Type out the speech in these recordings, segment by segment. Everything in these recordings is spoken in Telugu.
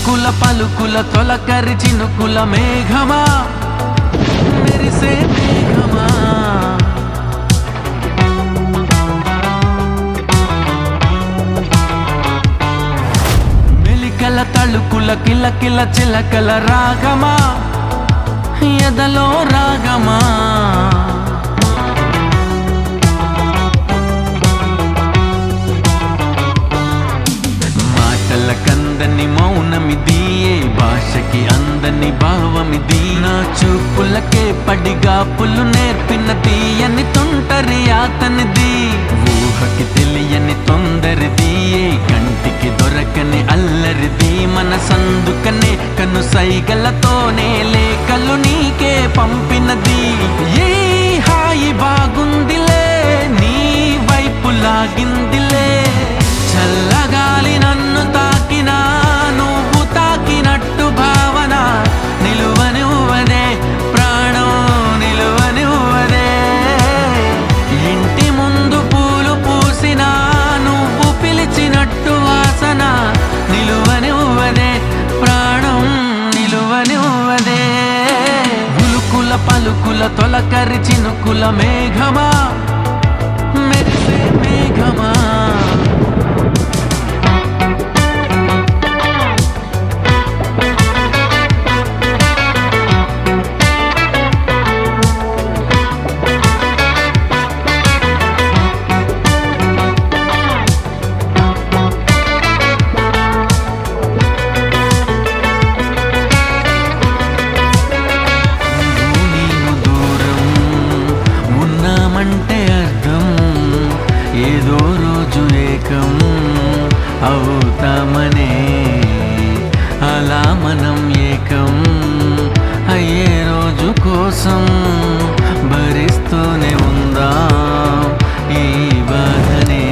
ఉలుకుల పలుకుల తొలకరి చినుకుల మేఘమా మెరిసే మేఘమా మెలికల తళుకుల కిలకిల చిలకల రాగమా ఎదలో రాగమా కందని మౌనమిది ఏ భాషకి అందని భావమిది నా చూపులకే పడిగా పులు నేర్పిన తీయని తొంటరి అతనిది ఊహకి తెలియని తొందరిది ఏ కంటికి దొరకని అల్లరిది మనసందుకనే కను సైగలతోనే లేఖలు నీకే పంపినది ఏ హాయి బాగుందిలే నీ వైపు లాగిందిలే చల్లగాలి నన్ను తాకినా నువ్వు తాకినట్టు భావన నిలువనివ్వదే ప్రాణం నిలువనివ్వదే ఇంటి ముందు పూలు పూసినా నువ్వు పిలిచినట్టు వాసన నిలువనివ్వదే ప్రాణం నిలువనివ్వదే ఉలుకుల పలుకుల తొలకరి చినుకుల మేఘమా మెరిసే మేఘమా ఏదో రోజు ఏకం అవుతామనే అలా మనం ఏకం అయ్యే రోజు కోసం భరిస్తూనే ఉందాం ఈ బాధనే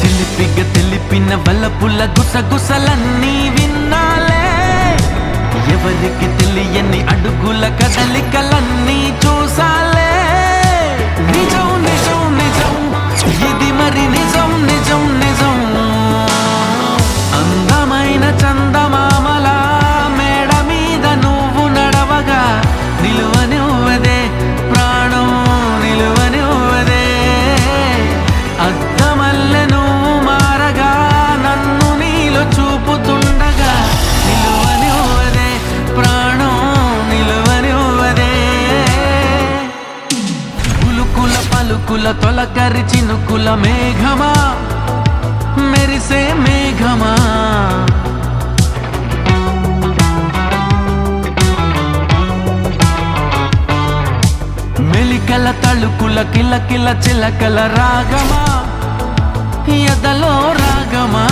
చిలిపిగా తెలిపిన వలపుల గుసగుసలన్నీ విన్నాలే ఎవరికి తెలియని అడుగుల కదలికలన్నీ చూసాలే నిజం నిజం నిజం ఇది మరి నిజం నిజం నిజం అందమైన చందమామల మేడ మీద నువ్వు నడవగా నిలువనివ్వదే ప్రాణం నిలువనివ్వదే అద్దమల్లె నువ్వు మారగా నన్ను నీలో చూపుతుండగా నిలువనివ్వదే ప్రాణం నిలువనివ్వదే ఉలుకుల పలుకుల తొలకరి చినుకుల మేఘమా మెరిసే మేఘమా మెలికల తళుకుల కిలకిల చిలకల రాగమా ఎదలో రాగమా